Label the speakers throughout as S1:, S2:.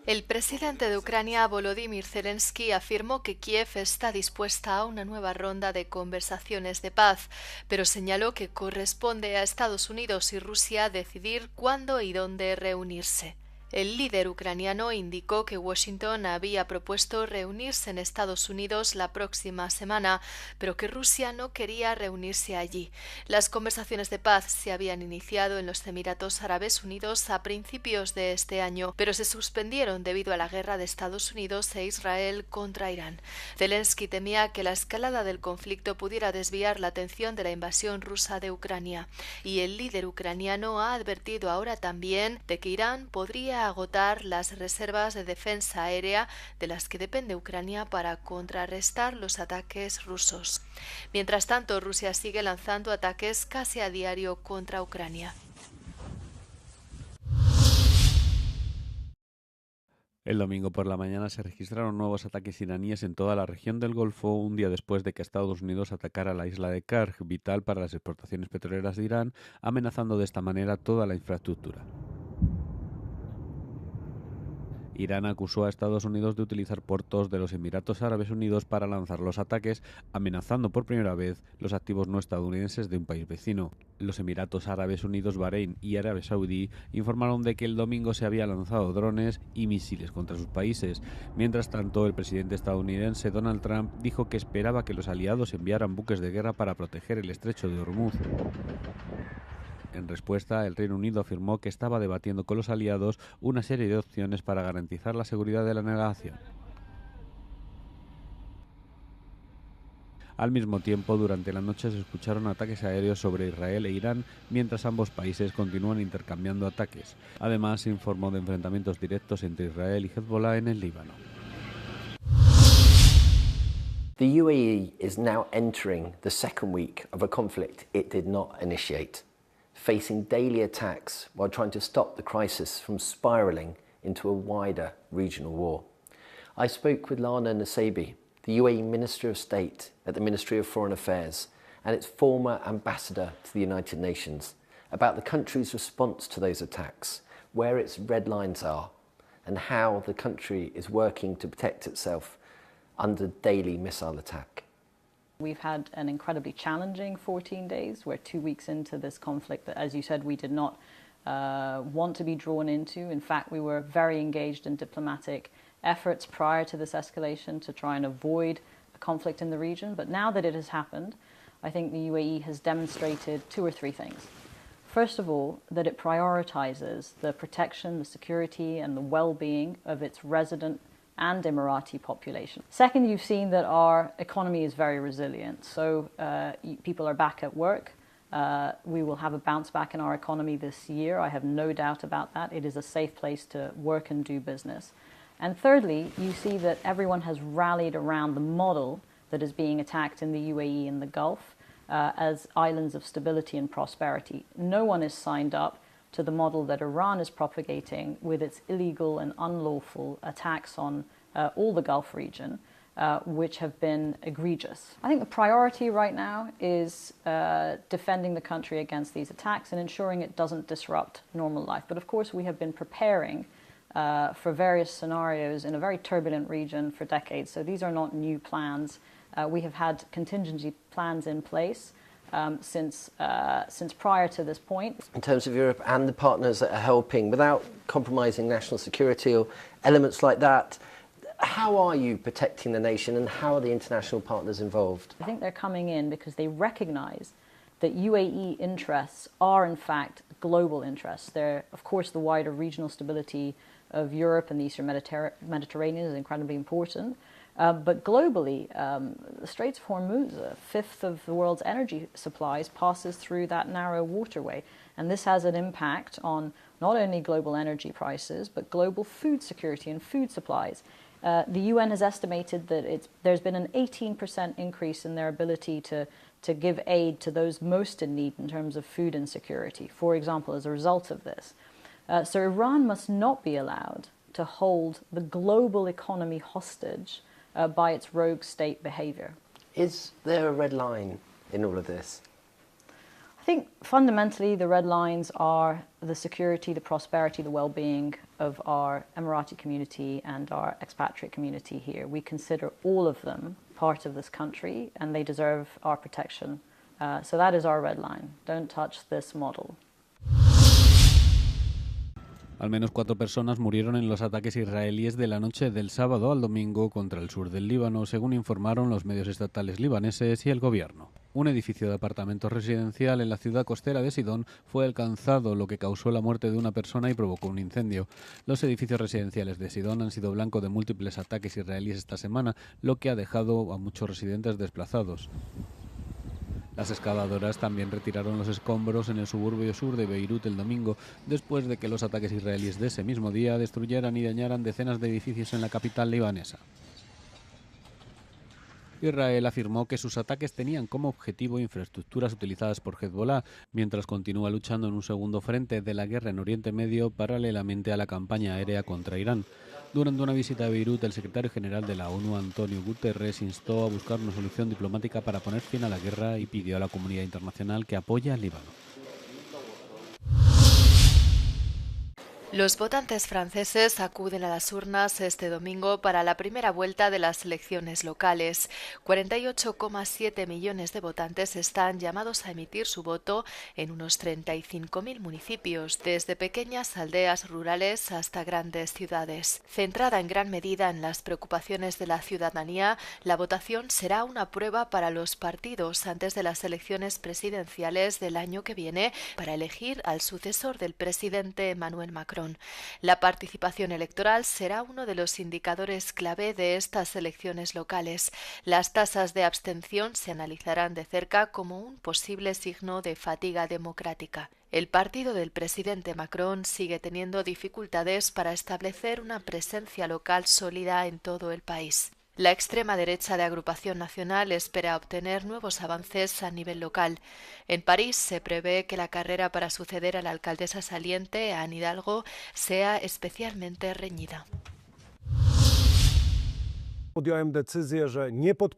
S1: El presidente de Ucrania, Volodymyr Zelensky, afirmó que Kiev está dispuesta a una nueva ronda de conversaciones de paz, pero señaló que corresponde a Estados Unidos y Rusia decidir cuándo y dónde reunirse. El líder ucraniano indicó que Washington había propuesto reunirse en Estados Unidos la próxima semana, pero que Rusia no quería reunirse allí. Las conversaciones de paz se habían iniciado en los Emiratos Árabes Unidos a principios de este año, pero se suspendieron debido a la guerra de Estados Unidos e Israel contra Irán. Zelensky temía que la escalada del conflicto pudiera desviar la atención de la invasión rusa de Ucrania, y el líder ucraniano ha advertido ahora también de que Irán podría agotar las reservas de defensa aérea de las que depende Ucrania para contrarrestar los ataques rusos. Mientras tanto, Rusia sigue lanzando ataques casi a diario contra Ucrania.
S2: El domingo por la mañana se registraron nuevos ataques iraníes en toda la región del Golfo, un día después de que Estados Unidos atacara la isla de Karg, vital para las exportaciones petroleras de Irán, amenazando de esta manera toda la infraestructura. Irán acusó a Estados Unidos de utilizar puertos de los Emiratos Árabes Unidos para lanzar los ataques, amenazando por primera vez los activos no estadounidenses de un país vecino. Los Emiratos Árabes Unidos, Bahrein y Arabia Saudí informaron de que el domingo se había lanzado drones y misiles contra sus países. Mientras tanto, el presidente estadounidense Donald Trump dijo que esperaba que los aliados enviaran buques de guerra para proteger el estrecho de Hormuz. En respuesta, el Reino Unido afirmó que estaba debatiendo con los aliados una serie de opciones para garantizar la seguridad de la navegación. Al mismo tiempo, durante la noche se escucharon ataques aéreos sobre Israel e Irán, mientras ambos países continúan intercambiando ataques. Además, se informó de enfrentamientos directos entre Israel y Hezbollah en el Líbano.
S3: The UAE is now entering the second week of a conflict it did not initiate, facing daily attacks while trying to stop the crisis from spiralling into a wider regional war. I spoke with Lana Nasebi, the UAE Minister of State at the Ministry of Foreign Affairs and its former ambassador to the United Nations, about the country's response to those attacks, where its red lines are, and how the country is working to protect itself under daily missile attack.
S4: We've had an incredibly challenging 14 days. We're 2 weeks into this conflict that, as you said, we did not want to be drawn into. In fact, we were very engaged in diplomatic efforts prior to this escalation to try and avoid a conflict in the region. But now that it has happened, I think the UAE has demonstrated 2 or 3 things. First of all, that it prioritizes the protection, the security, and the well-being of its resident and Emirati population. Second, you've seen that our economy is very resilient. So people are back at work. We will have a bounce back in our economy this year. I have no doubt about that. It is a safe place to work and do business. And thirdly, you see that everyone has rallied around the model that is being attacked in the UAE and the Gulf as islands of stability and prosperity. No one is signed up to the model that Iran is propagating with its illegal and unlawful attacks on all the Gulf region, which have been egregious. I think the priority right now is defending the country against these attacks and ensuring it doesn't disrupt normal life. But of course, we have been preparing for various scenarios in a very turbulent region for decades. So these are not new plans. We have had contingency plans in place since prior to this point.
S3: In terms of Europe and the partners that are helping, without compromising national security or elements like that, how are you protecting the nation and how are the international partners involved?
S4: I think they're coming in because they recognize that UAE interests are in fact global interests. They're, of course, the wider regional stability of Europe and the Eastern Mediterranean is incredibly important. But globally, the Straits of Hormuz, a fifth of the world's energy supplies, passes through that narrow waterway. And this has an impact on not only global energy prices, but global food security and food supplies. The UN has estimated that there's been an 18% increase in their ability to give aid to those most in need in terms of food insecurity, for example, as a result of this. So Iran must not be allowed to hold the global economy hostage by its rogue state behavior.
S3: Is there a red line in all of this?
S4: think fundamentally the red lines are the security, the prosperity, the well-being of our Emirati community and our expatriate community here. We consider all of them part of this country and they deserve our protection. So that is our red line. Don't touch this model.
S2: Al menos 4 personas murieron en los ataques israelíes de la noche del sábado al domingo contra el sur del Líbano, según informaron los medios estatales libaneses y el gobierno. Un edificio de apartamentos residencial en la ciudad costera de Sidón fue alcanzado, lo que causó la muerte de una persona y provocó un incendio. Los edificios residenciales de Sidón han sido blanco de múltiples ataques israelíes esta semana, lo que ha dejado a muchos residentes desplazados. Las excavadoras también retiraron los escombros en el suburbio sur de Beirut el domingo, después de que los ataques israelíes de ese mismo día destruyeran y dañaran decenas de edificios en la capital libanesa. Israel afirmó que sus ataques tenían como objetivo infraestructuras utilizadas por Hezbollah, mientras continúa luchando en un segundo frente de la guerra en Oriente Medio paralelamente a la campaña aérea contra Irán. Durante una visita a Beirut, el secretario general de la ONU, Antonio Guterres, instó a buscar una solución diplomática para poner fin a la guerra y pidió a la comunidad internacional que apoye al Líbano.
S1: Los votantes franceses acuden a las urnas este domingo para la primera vuelta de las elecciones locales. 48,7 millones de votantes están llamados a emitir su voto en unos 35.000 municipios, desde pequeñas aldeas rurales hasta grandes ciudades. Centrada en gran medida en las preocupaciones de la ciudadanía, la votación será una prueba para los partidos antes de las elecciones presidenciales del año que viene para elegir al sucesor del presidente Emmanuel Macron. La participación electoral será uno de los indicadores clave de estas elecciones locales. Las tasas de abstención se analizarán de cerca como un posible signo de fatiga democrática. El partido del presidente Macron sigue teniendo dificultades para establecer una presencia local sólida en todo el país. La extrema derecha de Agrupación Nacional espera obtener nuevos avances a nivel local. En París se prevé que la carrera para suceder a la alcaldesa saliente, Anne Hidalgo, sea especialmente reñida.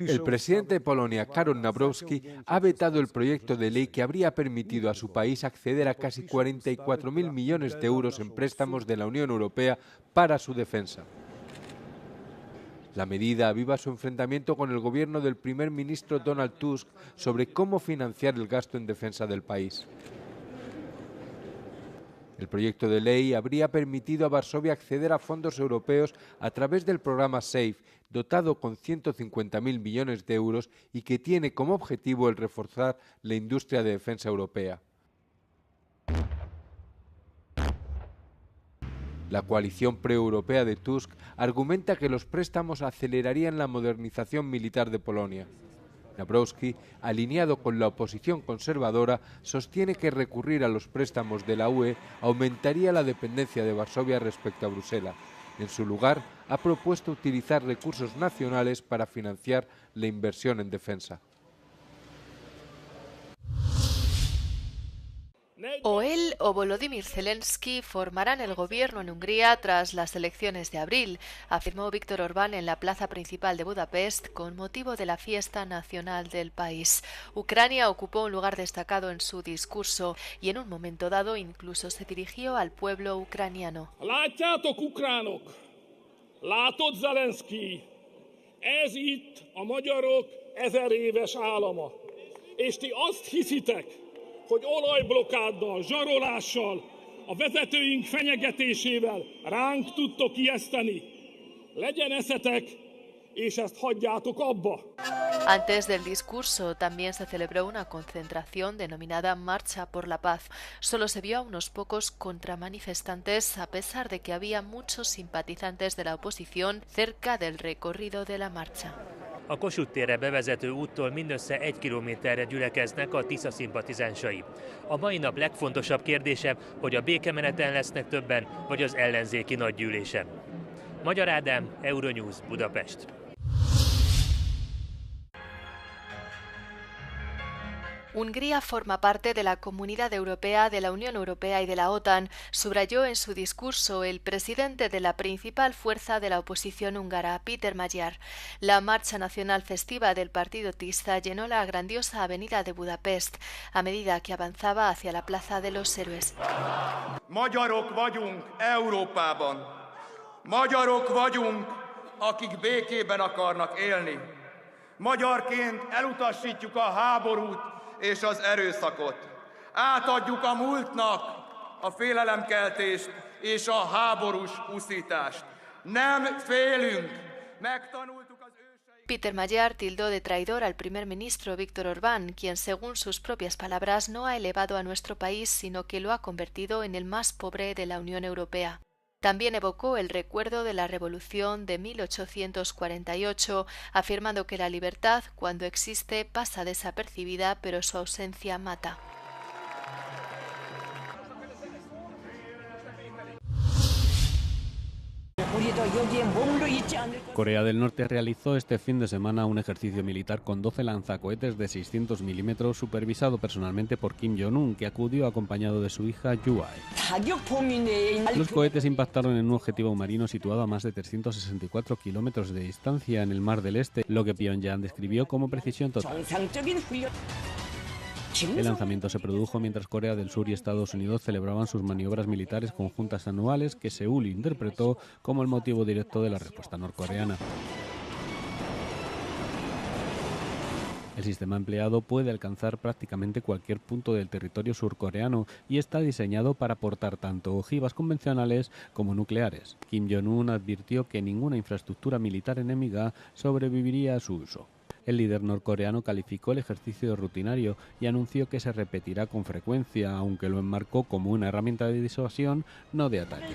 S5: El presidente de Polonia, Karol Nawrocki, ha vetado el proyecto de ley que habría permitido a su país acceder a casi 44.000 millones de euros en préstamos de la Unión Europea para su defensa. La medida aviva su enfrentamiento con el gobierno del primer ministro Donald Tusk sobre cómo financiar el gasto en defensa del país. El proyecto de ley habría permitido a Varsovia acceder a fondos europeos a través del programa SAFE, dotado con 150.000 millones de euros y que tiene como objetivo el reforzar la industria de defensa europea. La coalición pre-europea de Tusk argumenta que los préstamos acelerarían la modernización militar de Polonia. Nawrocki, alineado con la oposición conservadora, sostiene que recurrir a los préstamos de la UE aumentaría la dependencia de Varsovia respecto a Bruselas. En su lugar, ha propuesto utilizar recursos nacionales para financiar la inversión en defensa.
S1: O él o Volodymyr Zelensky formarán el gobierno en Hungría tras las elecciones de abril, afirmó Viktor Orbán en la plaza principal de Budapest con motivo de la fiesta nacional del país. Ucrania ocupó un lugar destacado en su discurso y en un momento dado incluso se dirigió al pueblo ucraniano.
S6: Látjátok, ukránok! Látod, Zelensky! Ez itt a magyarok 1000 éves álama. És ti azt hiszitek, hogy olajblokkáddal, zsarolással, a vezetőink fenyegetésével ránk tudtok ijeszteni. Legyen eszetek, és ezt hagyjátok abba.
S1: Antes del discurso también se celebró una concentración denominada Marcha por la Paz. Solo se vio a unos pocos contramanifestantes a pesar de que había muchos simpatizantes de la oposición cerca del recorrido de la marcha.
S7: A Kossuth térre bevezető úttól mindössze 1 kilométerre gyülekeznek a Tisza szimpatizánsai. A mai nap legfontosabb kérdése, hogy a békemeneten lesznek többen, vagy az ellenzéki nagygyűlésen. Magyar Ádám, Euronews, Budapest.
S1: Hungría forma parte de la Comunidad Europea, de la Unión Europea y de la OTAN, subrayó en su discurso el presidente de la principal fuerza de la oposición húngara, Péter Magyar. La marcha nacional festiva del partido TISZA llenó la grandiosa avenida de Budapest a medida que avanzaba hacia la Plaza de los Héroes.
S8: Magyarok vagyunk Európában. Magyarok vagyunk, akik békében akarnak élni. Magyarként elutasítjuk a háborút és az erőszakot. Átadjuk a múltnak a félelemkeltést és a háborús uszítást. Nem félünk, megtanultuk az őseink.
S1: Péter Magyar tildó de traidor al primer ministro Viktor Orbán, quien, según sus propias palabras, no ha elevado a nuestro país, sino que lo ha convertido en el más pobre de la Unión Europea. También evocó el recuerdo de la Revolución de 1848, afirmando que la libertad, cuando existe, pasa desapercibida, pero su ausencia mata.
S2: Corea del Norte realizó este fin de semana un ejercicio militar con 12 lanzacohetes de 600 milímetros supervisado personalmente por Kim Jong-un, que acudió acompañado de su hija Yoo-ae. Los cohetes impactaron en un objetivo marino situado a más de 364 kilómetros de distancia en el Mar del Este, lo que Pyongyang describió como precisión total. El lanzamiento se produjo mientras Corea del Sur y Estados Unidos celebraban sus maniobras militares conjuntas anuales, que Seúl interpretó como el motivo directo de la respuesta norcoreana. El sistema empleado puede alcanzar prácticamente cualquier punto del territorio surcoreano y está diseñado para portar tanto ojivas convencionales como nucleares. Kim Jong-un advirtió que ninguna infraestructura militar enemiga sobreviviría a su uso. El líder norcoreano calificó el ejercicio de rutinario y anunció que se repetirá con frecuencia, aunque lo enmarcó como una herramienta de disuasión, no de ataque.